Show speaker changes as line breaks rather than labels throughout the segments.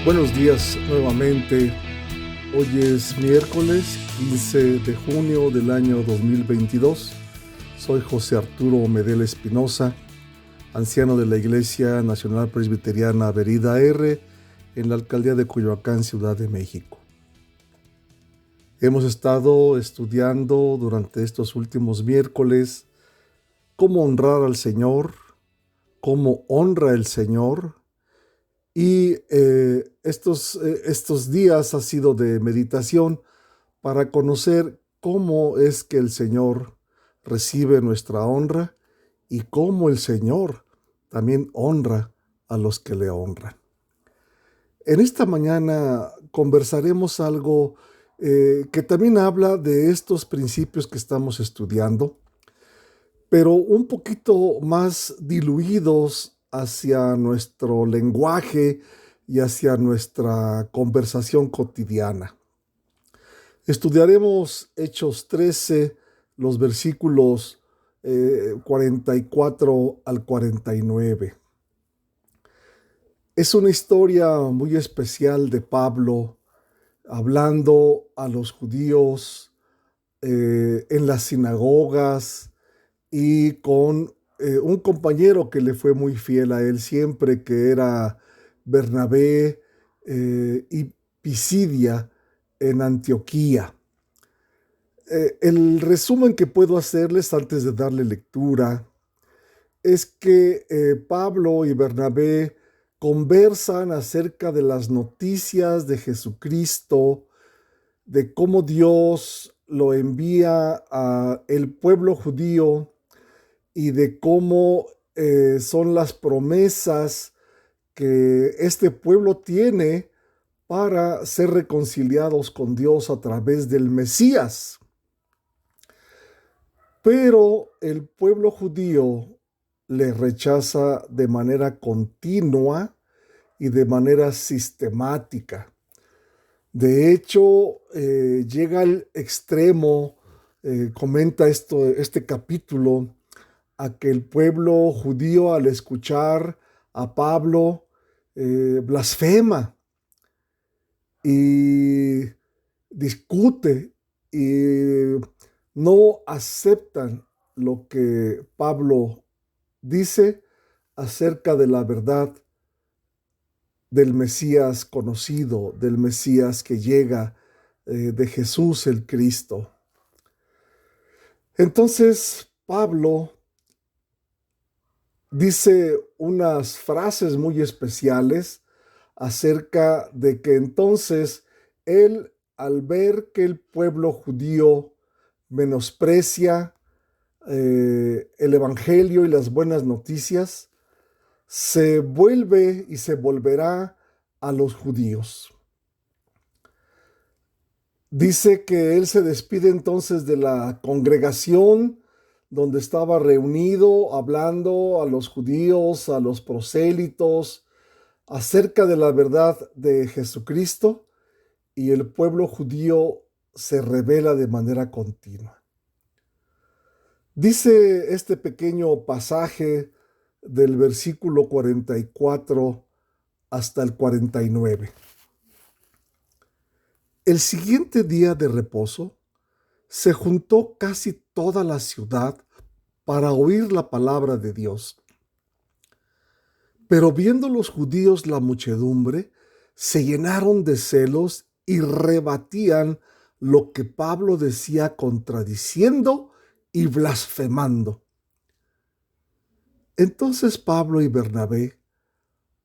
Buenos días nuevamente. Hoy es miércoles 15 de junio del año 2022. Soy José Arturo Medel Espinosa, anciano de la Iglesia Nacional Presbiteriana Verida R en la alcaldía de Coyoacán, Ciudad de México. Hemos estado estudiando durante estos últimos miércoles cómo honrar al Señor, cómo honra el Señor. Y estos días ha sido de meditación para conocer cómo es que el Señor recibe nuestra honra y cómo el Señor también honra a los que le honran. En esta mañana conversaremos algo que también habla de estos principios que estamos estudiando, pero un poquito más diluidos hacia nuestro lenguaje y hacia nuestra conversación cotidiana. Estudiaremos Hechos 13, los versículos 44 al 49. Es una historia muy especial de Pablo hablando a los judíos en las sinagogas y con un compañero que le fue muy fiel a él siempre, que era Bernabé y Pisidia en Antioquía. El resumen que puedo hacerles antes de darle lectura es que Pablo y Bernabé conversan acerca de las noticias de Jesucristo, de cómo Dios lo envía a el pueblo judío y de cómo son las promesas que este pueblo tiene para ser reconciliados con Dios a través del Mesías. Pero el pueblo judío le rechaza de manera continua y de manera sistemática. De hecho, llega al extremo, comenta este capítulo, a que el pueblo judío, al escuchar a Pablo, blasfema y discute y no aceptan lo que Pablo dice acerca de la verdad del Mesías conocido, del Mesías que llega, de Jesús el Cristo. Entonces Pablo dice unas frases muy especiales acerca de que entonces él, al ver que el pueblo judío menosprecia el evangelio y las buenas noticias, se vuelve y se volverá a los judíos. Dice que él se despide entonces de la congregación donde estaba reunido hablando a los judíos, a los prosélitos, acerca de la verdad de Jesucristo, y el pueblo judío se rebela de manera continua. Dice este pequeño pasaje del versículo 44 hasta el 49. El siguiente día de reposo se juntó casi toda la ciudad para oír la palabra de Dios. Pero viendo los judíos la muchedumbre, se llenaron de celos y rebatían lo que Pablo decía, contradiciendo y blasfemando. Entonces Pablo y Bernabé,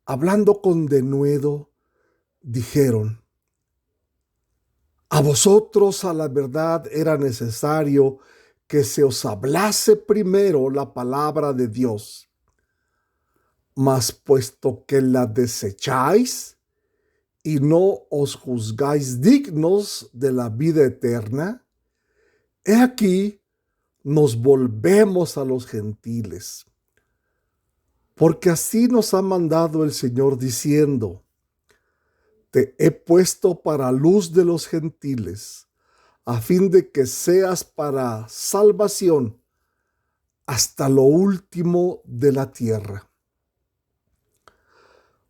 hablando con denuedo, dijeron: a vosotros a la verdad era necesario que se os hablase primero la palabra de Dios. Mas puesto que la desecháis y no os juzgáis dignos de la vida eterna, he aquí nos volvemos a los gentiles. Porque así nos ha mandado el Señor diciendo: te he puesto para luz de los gentiles, a fin de que seas para salvación hasta lo último de la tierra.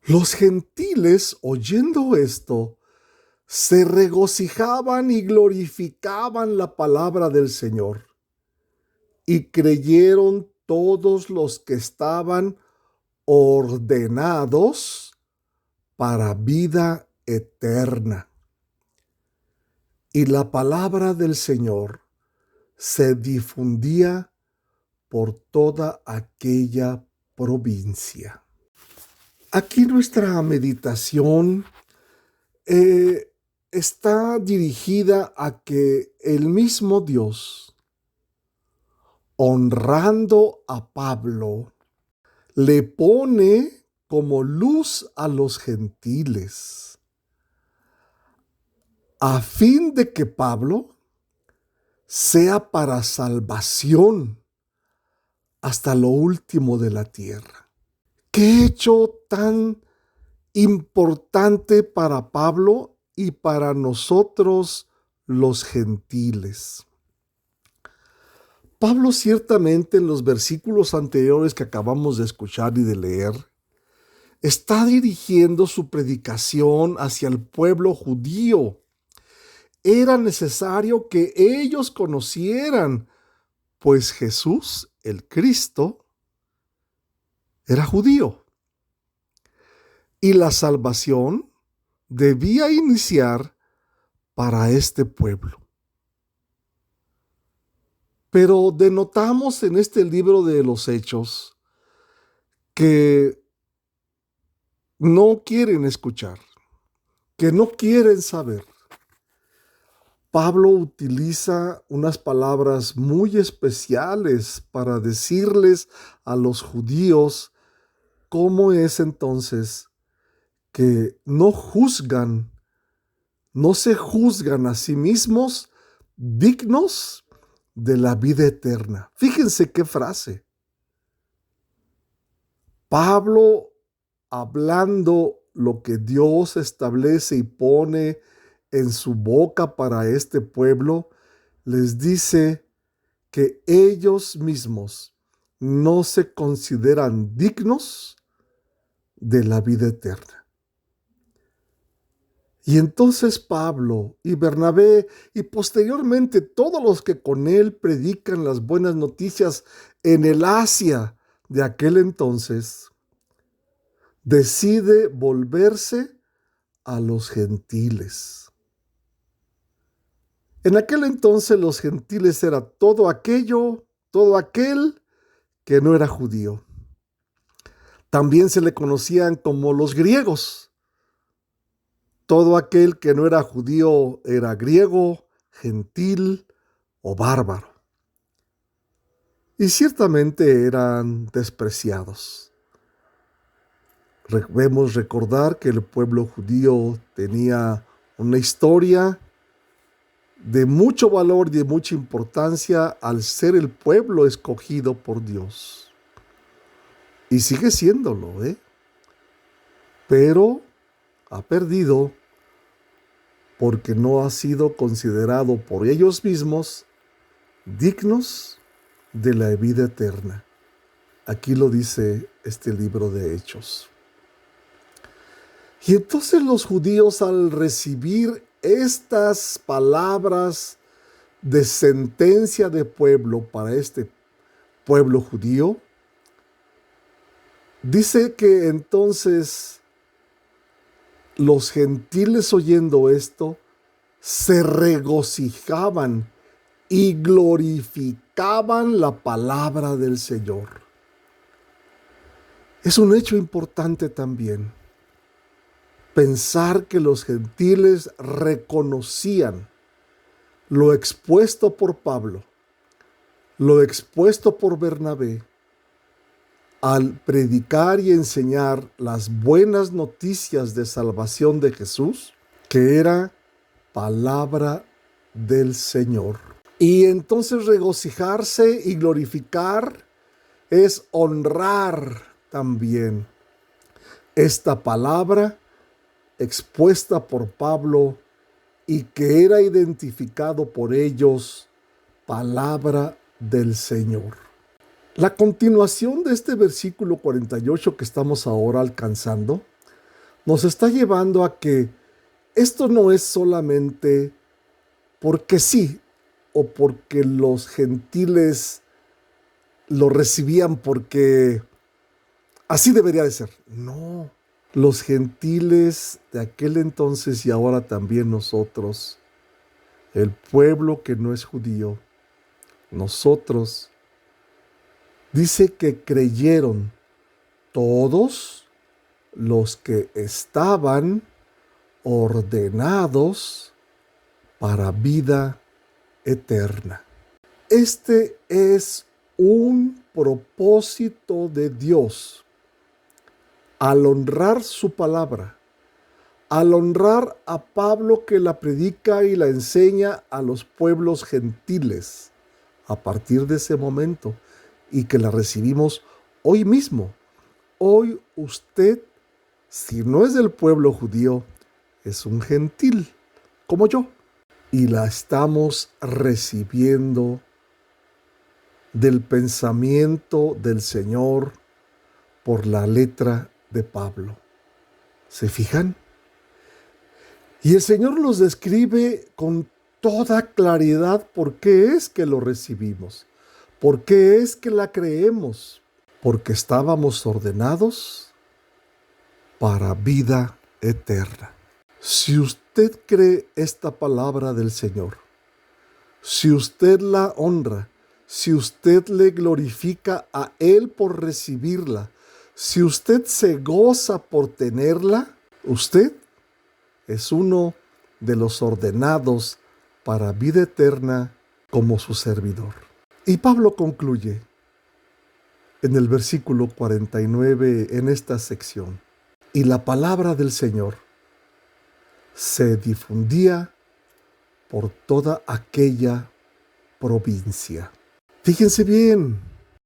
Los gentiles, oyendo esto, se regocijaban y glorificaban la palabra del Señor, y creyeron todos los que estaban ordenados para vida eterna. Y la palabra del Señor se difundía por toda aquella provincia. Aquí nuestra meditación está dirigida a que el mismo Dios, honrando a Pablo, le pone como luz a los gentiles, a fin de que Pablo sea para salvación hasta lo último de la tierra. ¿Qué hecho tan importante para Pablo y para nosotros los gentiles? Pablo ciertamente en los versículos anteriores que acabamos de escuchar y de leer, está dirigiendo su predicación hacia el pueblo judío. Era necesario que ellos conocieran, pues Jesús, el Cristo, era judío. Y la salvación debía iniciar para este pueblo. Pero denotamos en este libro de los Hechos que no quieren escuchar, que no quieren saber. Pablo utiliza unas palabras muy especiales para decirles a los judíos cómo es entonces que no se juzgan a sí mismos dignos de la vida eterna. Fíjense qué frase. Pablo, hablando lo que Dios establece y pone en su boca para este pueblo, les dice que ellos mismos no se consideran dignos de la vida eterna. Y entonces Pablo y Bernabé y posteriormente todos los que con él predican las buenas noticias en el Asia de aquel entonces, decide volverse a los gentiles. En aquel entonces los gentiles era todo aquel que no era judío. También se le conocían como los griegos. Todo aquel que no era judío era griego, gentil o bárbaro. Y ciertamente eran despreciados. Debemos recordar que el pueblo judío tenía una historia de mucho valor y de mucha importancia al ser el pueblo escogido por Dios. Y sigue siéndolo, pero ha perdido porque no ha sido considerado por ellos mismos dignos de la vida eterna. Aquí lo dice este libro de Hechos. Y entonces los judíos, al recibir estas palabras de sentencia de pueblo para este pueblo judío, dice que entonces los gentiles, oyendo esto, se regocijaban y glorificaban la palabra del Señor. Es un hecho importante también pensar que los gentiles reconocían lo expuesto por Pablo, lo expuesto por Bernabé, al predicar y enseñar las buenas noticias de salvación de Jesús, que era palabra del Señor. Y entonces regocijarse y glorificar es honrar también esta palabra expuesta por Pablo y que era identificado por ellos, palabra del Señor. La continuación de este versículo 48 que estamos ahora alcanzando nos está llevando a que esto no es solamente porque sí o porque los gentiles lo recibían porque así debería de ser. No, los gentiles de aquel entonces y ahora también nosotros, el pueblo que no es judío, nosotros, dice que creyeron todos los que estaban ordenados para vida eterna. Este es un propósito de Dios al honrar su palabra, al honrar a Pablo que la predica y la enseña a los pueblos gentiles a partir de ese momento y que la recibimos hoy mismo. Hoy usted, si no es del pueblo judío, es un gentil como yo y la estamos recibiendo del pensamiento del Señor por la letra de Pablo. ¿Se fijan? Y el Señor los describe con toda claridad por qué es que lo recibimos, por qué es que la creemos, porque estábamos ordenados para vida eterna. Si usted cree esta palabra del Señor, si usted la honra, si usted le glorifica a Él por recibirla, si usted se goza por tenerla, usted es uno de los ordenados para vida eterna como su servidor. Y Pablo concluye en el versículo 49 en esta sección. Y la palabra del Señor se difundía por toda aquella provincia. Fíjense bien,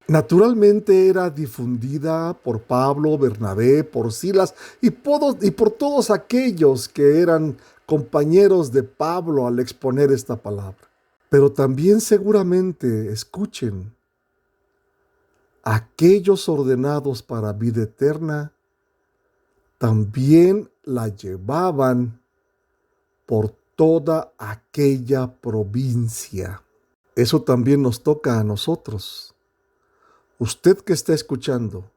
naturalmente era difundida por Pablo, Bernabé, por Silas y por todos aquellos que eran compañeros de Pablo al exponer esta palabra. Pero también seguramente, escuchen, aquellos ordenados para vida eterna también la llevaban por toda aquella provincia. Eso también nos toca a nosotros. Usted que está escuchando,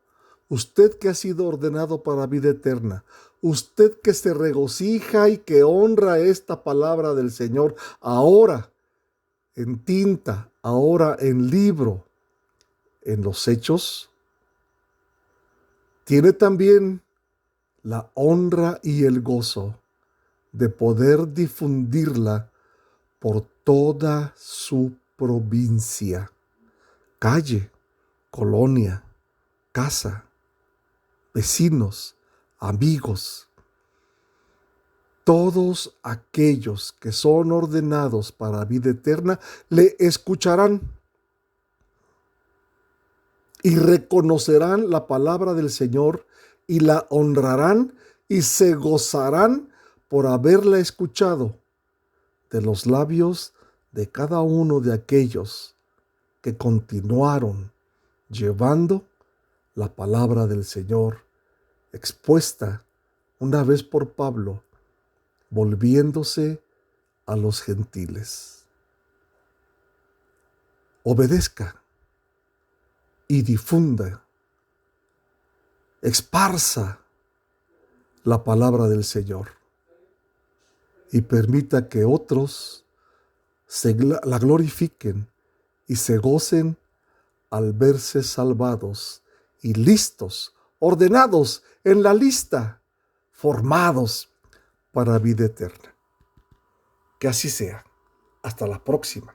usted que ha sido ordenado para vida eterna, usted que se regocija y que honra esta palabra del Señor ahora en tinta, ahora en libro, en los hechos, tiene también la honra y el gozo de poder difundirla por toda su provincia, calle, colonia, casa, vecinos, amigos. Todos aquellos que son ordenados para vida eterna le escucharán y reconocerán la palabra del Señor y la honrarán y se gozarán por haberla escuchado de los labios de cada uno de aquellos que continuaron llevando la palabra del Señor expuesta una vez por Pablo, volviéndose a los gentiles. Obedezca y difunda, esparza la palabra del Señor y permita que otros la glorifiquen y se gocen al verse salvados y listos, ordenados en la lista, formados para vida eterna. Que así sea. Hasta la próxima.